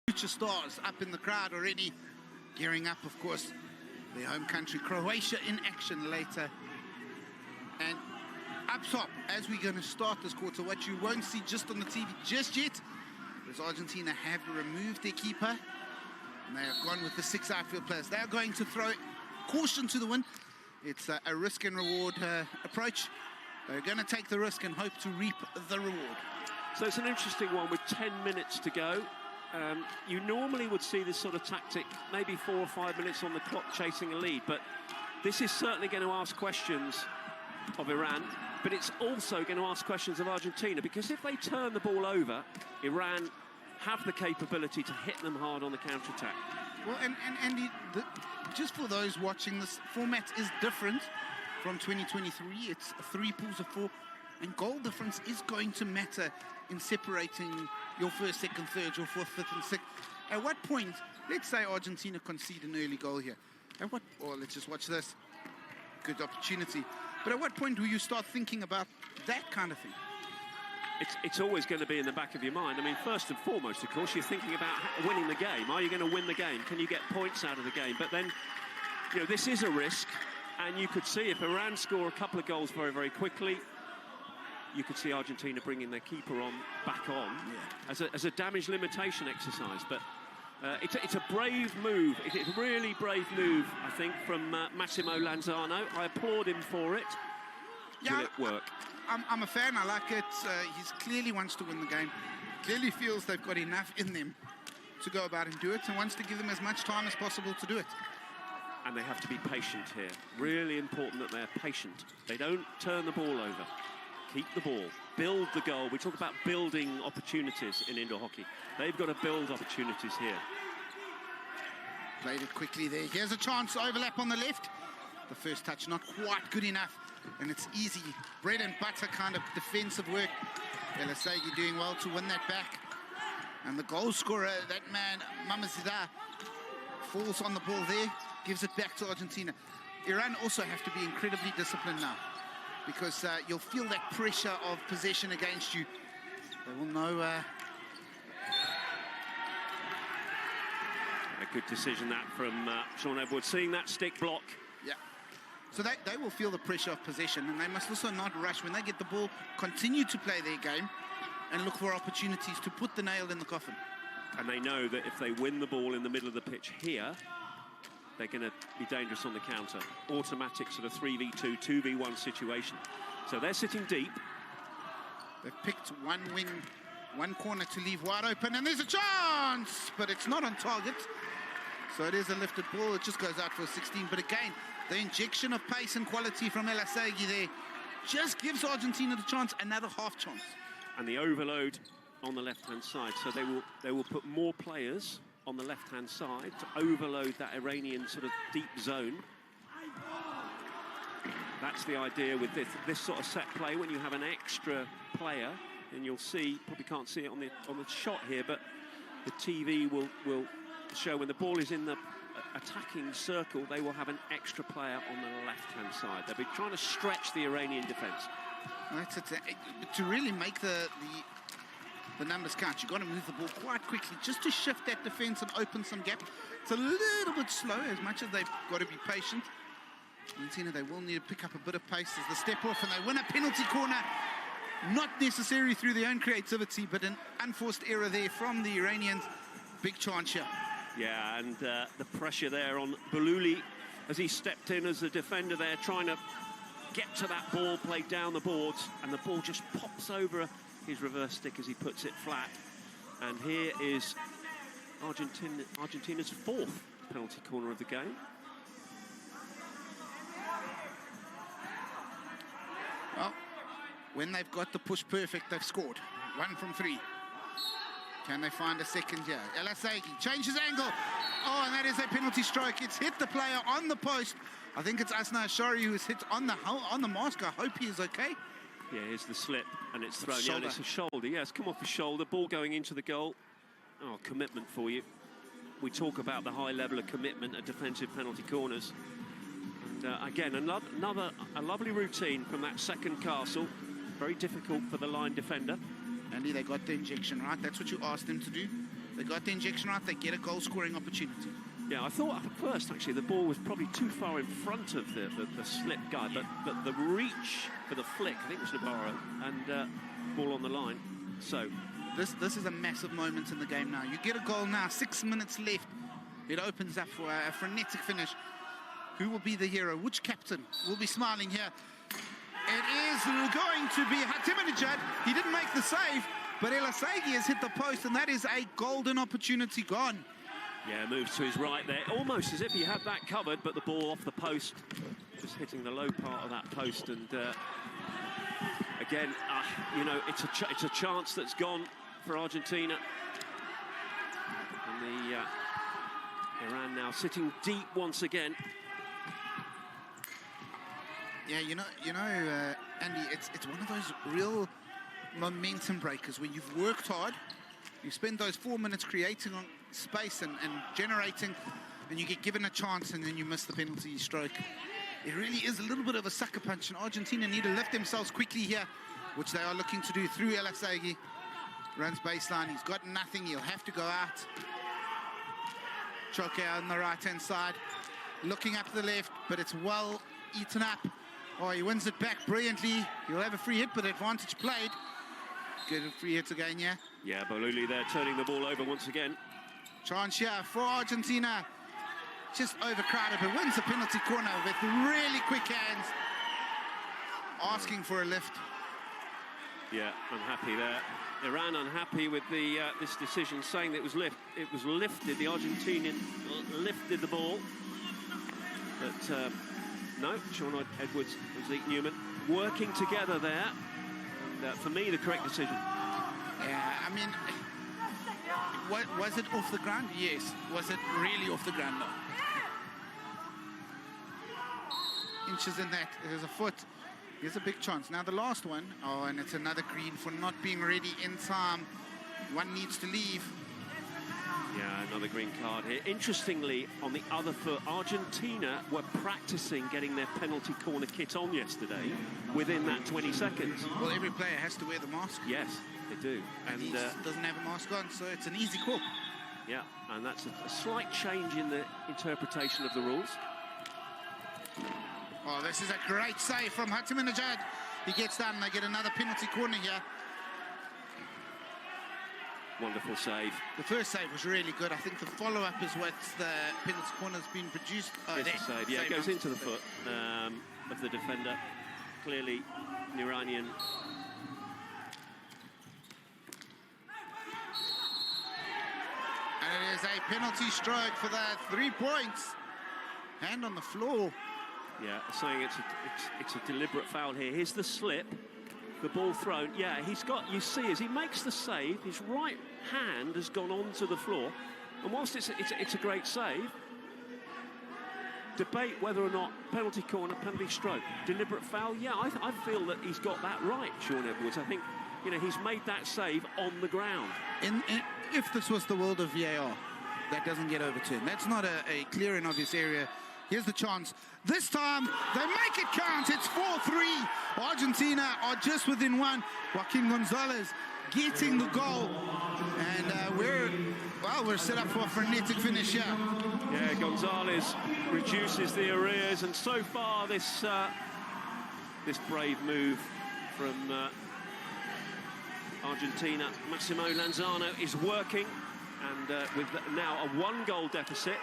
future stars up in the crowd already, gearing up, of course, their home country, Croatia, in action later. And up top, as we're going to start this quarter, what you won't see just on the TV just yet is Argentina have removed their keeper, and they have gone with the 6 outfield players. They are going to throw caution to the wind. It's a risk and reward approach. They're going to take the risk and hope to reap the reward. So it's an interesting one with 10 minutes to go. You normally would see this sort of tactic, maybe 4 or 5 minutes on the clock chasing a lead, but this is certainly going to ask questions of Iran, but it's also going to ask questions of Argentina, because if they turn the ball over, Iran have the capability to hit them hard on the counter-attack. Well, and just for those watching, this format is different from 2023. It's 3 pools of 4, and goal difference is going to matter in separating your first, second, third, your fourth, fifth, and sixth. At what point, let's say Argentina concede an early goal here. Or let's just watch this. Good opportunity. But at what point do you start thinking about that kind of thing? It's always going to be in the back of your mind. I mean, first and foremost, of course, you're thinking about winning the game. Are you going to win the game? Can you get points out of the game? But then, you know, this is a risk, and you could see if Iran score a couple of goals very, very quickly, you could see Argentina bringing their keeper back on as a damage limitation exercise. But it's a brave move. It's a really brave move, I think, from Massimo Lanzano. I applaud him for it. Will it work? I'm a fan. I like it. He clearly wants to win the game. Clearly feels they've got enough in them to go about and do it, and wants to give them as much time as possible to do it. And they have to be patient here. Really important that they're patient. They don't turn the ball over. Keep the ball. Build the goal. We talk about building opportunities in indoor hockey. They've got to build opportunities here. Played it quickly there. Here's a chance to overlap on the left. The first touch not quite good enough. And it's easy, bread and butter kind of defensive work. Elasegi doing well to win that back. And the goal scorer, that man, Mamazida, falls on the ball there, gives it back to Argentina. Iran also have to be incredibly disciplined now, because you'll feel that pressure of possession against you. They will know... A good decision that from Sean Edwards, seeing that stick block. Yeah. So they will feel the pressure of possession, and they must also not rush when they get the ball, continue to play their game, and look for opportunities to put the nail in the coffin. And they know that if they win the ball in the middle of the pitch here, they're going to be dangerous on the counter. Automatic sort of 3v2, 2v1 situation. So they're sitting deep. They've picked one wing, one corner to leave wide open, and there's a chance, but it's not on target. So it is a lifted ball. It just goes out for 16. But again, the injection of pace and quality from Elasegi there just gives Argentina the chance, another half chance. And the overload on the left-hand side. So they will put more players on the left-hand side to overload that Iranian sort of deep zone. That's the idea with this sort of set play. When you have an extra player, and you'll see, probably can't see it on the shot here, but the TV will show when the ball is in the attacking circle, they will have an extra player on the left-hand side. They'll be trying to stretch the Iranian defence. That's it. To really make the numbers count, you've got to move the ball quite quickly just to shift that defence and open some gap. It's a little bit slow, as much as they've got to be patient. Argentina, they will need to pick up a bit of pace as the step off, and they win a penalty corner. Not necessarily through their own creativity, but an unforced error there from the Iranians. Big chance here. Yeah, and the pressure there on Bululi as he stepped in as the defender there, trying to get to that ball, played down the boards, and the ball just pops over his reverse stick as he puts it flat. And here is Argentina's 4th penalty corner of the game. Well, when they've got the push perfect, they've scored. 1 from 3. Can they find a second here? Elasegi changes angle. Oh, and that is a penalty stroke. It's hit the player on the post. I think it's Asna Ashari who's hit on the mask. I hope he is okay. Yeah, here's the slip, and it's thrown. Yeah, it's a shoulder. Yeah, it's come off the shoulder. Ball going into the goal. Oh, commitment for you. We talk about the high level of commitment at defensive penalty corners. And again, a lovely routine from that second castle. Very difficult for the line defender. Andy, they got the injection right. That's what you asked them to do. they got the injection right, they get a goal-scoring opportunity. Yeah, I thought at first, actually, the ball was probably too far in front of the slip guy, but the reach for the flick, I think it was Navarro, and ball on the line. So this is a massive moment in the game now. You get a goal now, 6 minutes left. It opens up for a frenetic finish. Who will be the hero? Which captain will be smiling here? It is going to be Ahmedinejad. He didn't make the save, but El Asagi has hit the post, and that is a golden opportunity gone. Yeah, moves to his right there, almost as if he had that covered, but the ball off the post, just hitting the low part of that post. And again, you know, it's a chance that's gone for Argentina. And the Iran now sitting deep once again. Yeah, you know, Andy, it's one of those real momentum breakers where you've worked hard, you spend those 4 minutes creating on space and generating, and you get given a chance and then you miss the penalty stroke. It really is a little bit of a sucker punch, and Argentina need to lift themselves quickly here, which they are looking to do through El Asagi. Runs baseline, he's got nothing, he'll have to go out. Choke on the right-hand side, looking up to the left, but it's well eaten up. Oh, he wins it back brilliantly. He'll have a free hit, but advantage played. Good free hit again, yeah? Yeah, Boluli there turning the ball over once again. Chance here for Argentina. Just overcrowded, but wins the penalty corner with really quick hands. Asking for a lift. Yeah, unhappy there. Iran unhappy with the this decision, saying that it was lifted. The Argentinian lifted the ball. But no, Sean Edwards and Zeke Newman working together there. And for me, the correct decision. Yeah, I mean, was it off the ground? Yes. Was it really off the ground? No. Inches in that. There's a foot. Here's a big chance. Now the last one. Oh, and it's another green for not being ready in time. One needs to leave. Yeah, another green card here. Interestingly, on the other foot, Argentina were practicing getting their penalty corner kit on yesterday within that 20 seconds. Well, every player has to wear the mask. Yes, they do. And he doesn't have a mask on, so it's an easy call. Yeah, and that's a slight change in the interpretation of the rules. Oh, this is a great save from Ahmedinejad. He gets down and they get another penalty corner here. Wonderful save. The first save was really good. I think the follow-up is what the penalty corner's been produced. Oh, it's a save. Yeah, it goes into the foot of the defender. Clearly, an Iranian. And it is a penalty stroke for the 3 points. Hand on the floor. Yeah, saying it's a deliberate foul here. Here's the slip. The ball thrown. Yeah, he's got, you see, as he makes the save, his right hand has gone onto the floor. And whilst it's a great save, debate whether or not penalty corner, penalty stroke, deliberate foul. Yeah, I feel that he's got that right, Sean Edwards. I think, you know, he's made that save on the ground. If this was the world of VAR, that doesn't get overturned. That's not a clear and obvious area. Here's the chance. This time, they make it count. It's 4-3. Argentina are just within one. Joaquin Gonzalez getting the goal. And we're set up for a frenetic finish here. Yeah, Gonzalez reduces the arrears. And so far, this brave move from Argentina, Massimo Lanzano, is working. And with now a 1-goal deficit,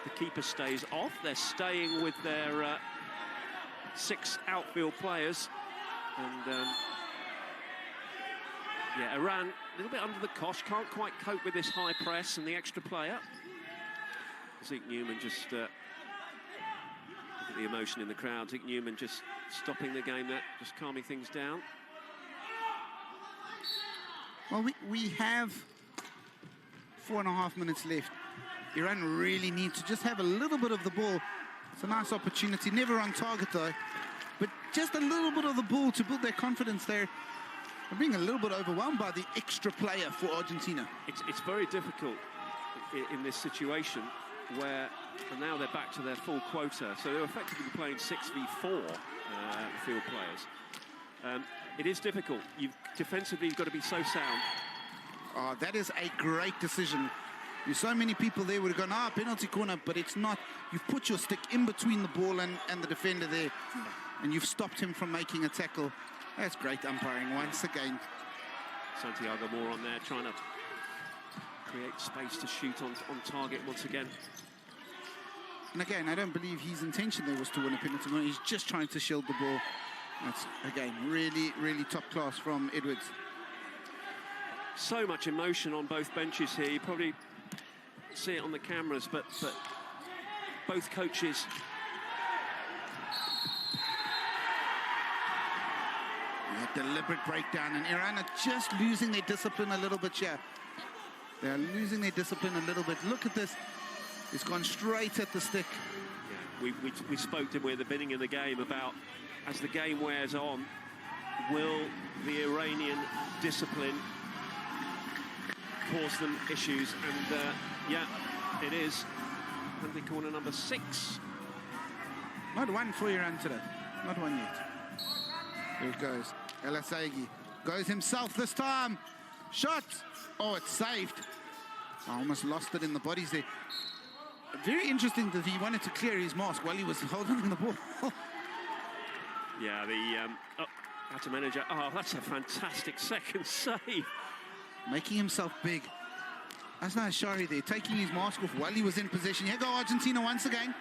the keeper stays off. They're staying with their 6 outfield players. And yeah, Iran a little bit under the cosh, can't quite cope with this high press and the extra player. Zeke Newman just look at the emotion in the crowd. Zeke Newman just stopping the game there, just calming things down. Well, we have 4.5 minutes left. Iran really need to just have a little bit of the ball. It's a nice opportunity, never on target though, but just a little bit of the ball to build their confidence there. I'm being a little bit overwhelmed by the extra player for Argentina. It's very difficult in this situation where now they're back to their full quota, so they're effectively playing 6v4 field players. It is difficult. Defensively, you've got to be so sound. Oh, that is a great decision. There's so many people there would have gone, penalty corner, but it's not. You've put your stick in between the ball and the defender there, and you've stopped him from making a tackle. That's great umpiring once again. Santiago Moore on there, trying to create space to shoot on target once again. And again, I don't believe his intention there was to win a penalty corner. He's just trying to shield the ball. That's, again, really, really top class from Edwards. So much emotion on both benches here. You probably see it on the cameras, but both coaches deliberate breakdown, and Iran are just losing their discipline a little bit here. They're losing their discipline a little bit. Look at this. It's gone straight at the stick. Yeah, we spoke to him at the beginning of the game about, as the game wears on, will the Iranian discipline cause them issues? And yeah, it is. Penalty corner number 6. Not one for Iran today. Not one yet. There it goes. El Assaigi goes himself this time. Shot. Oh, it's saved. I almost lost it in the bodies there. Very interesting that he wanted to clear his mask while he was holding the ball. Yeah, had to manage it. Oh, that's a fantastic second save. Making himself big. That's not Shari there, taking his mask off while he was in possession. Here go Argentina once again.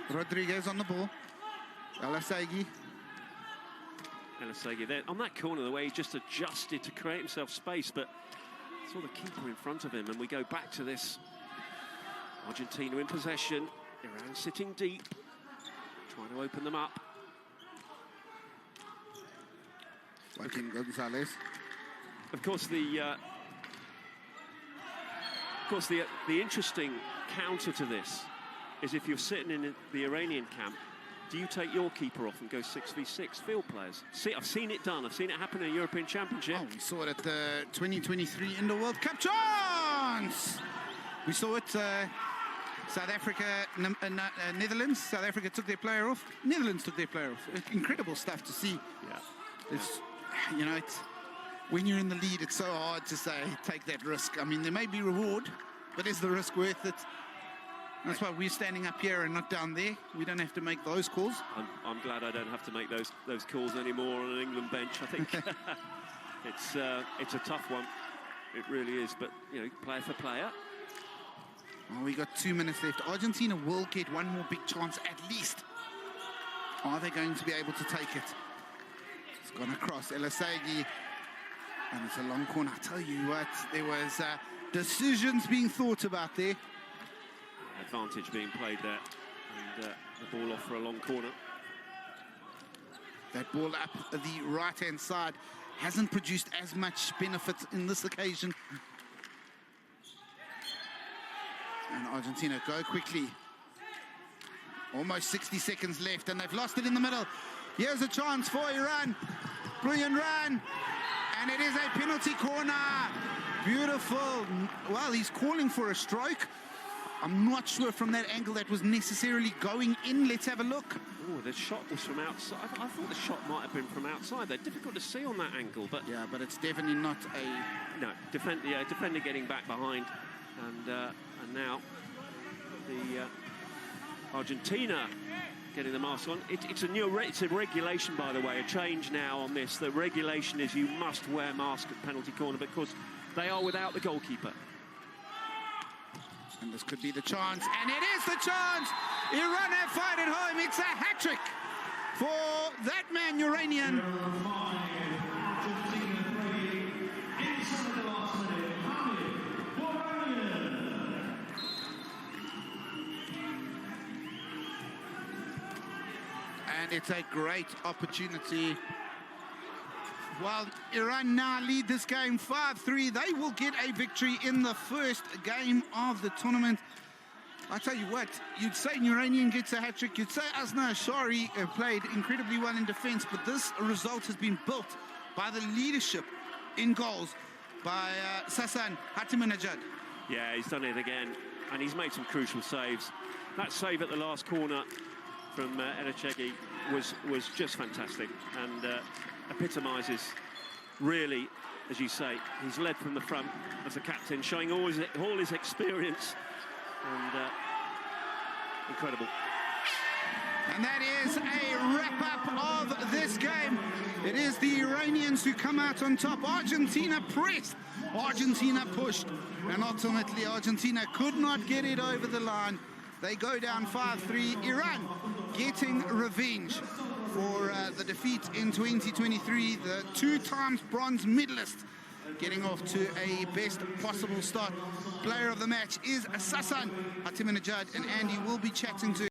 Rodriguez on the ball. El Assaigi. There on that corner, the way he just adjusted to create himself space, but saw the keeper in front of him, and we go back to this. Argentina in possession, Iran sitting deep, trying to open them up. Joaquin Gonzalez. Of course, the interesting counter to this is if you're sitting in the Iranian camp, do you take your keeper off and go 6v6 field players? See, I've seen it done. I've seen it happen in a European Championship. Oh, we saw it at the 2023 Indoor World Cup chance. We saw it. South Africa, Netherlands. South Africa took their player off. Netherlands took their player off. Incredible stuff to see. Yeah. It's, you know, it's when you're in the lead, it's so hard to say take that risk. I mean, there may be reward, but is the risk worth it? That's why we're standing up here and not down there. We don't have to make those calls. I'm glad I don't have to make those calls anymore on an England bench. I think it's a tough one. It really is. But you know, player for player. Oh, we got 2 minutes left. Argentina will get one more big chance at least. Are they going to be able to take it? It's gone across. El Assaigi. And it's a long corner. I tell you what, there was decisions being thought about there. Advantage being played there, and the ball off for a long corner. That ball up the right-hand side hasn't produced as much benefit in this occasion. And Argentina go quickly. Almost 60 seconds left, and they've lost it in the middle. Here's a chance for Iran. Brilliant run, and it is a penalty corner. Beautiful. Well, he's calling for a stroke. I'm not sure from that angle that was necessarily going in. Let's have a look. Oh, the shot was from outside. I thought the shot might have been from outside. They're difficult to see on that angle, but yeah, but it's definitely not a defender getting back behind, and now the Argentina getting the mask on. It's a regulation, by the way, a change now on this. The regulation is you must wear mask at penalty corner because they are without the goalkeeper. And this could be the chance, and it is the chance! Iran have fired it home. It's a hat-trick for that man, Iranian. And it's a great opportunity. While Iran now lead this game 5-3, they will get a victory in the first game of the tournament. I tell you what, you'd say an Iranian gets a hat-trick, you'd say Asna Ashari played incredibly well in defense, but this result has been built by the leadership in goals by Sasan Hatiminejad. Yeah, he's done it again, and he's made some crucial saves. That save at the last corner from Elachegui was just fantastic, and epitomises really as you say, he's led from the front as a captain, showing all his experience, and incredible. And that is a wrap-up of this game. It is the Iranians who come out on top. Argentina pressed, Argentina pushed, and ultimately Argentina could not get it over the line. They go down 5-3. Iran getting revenge for the defeat in 2023. The 2 times bronze medalist getting off to a best possible start. Player of the match is Sasan Hatiminejad, and Andy will be chatting to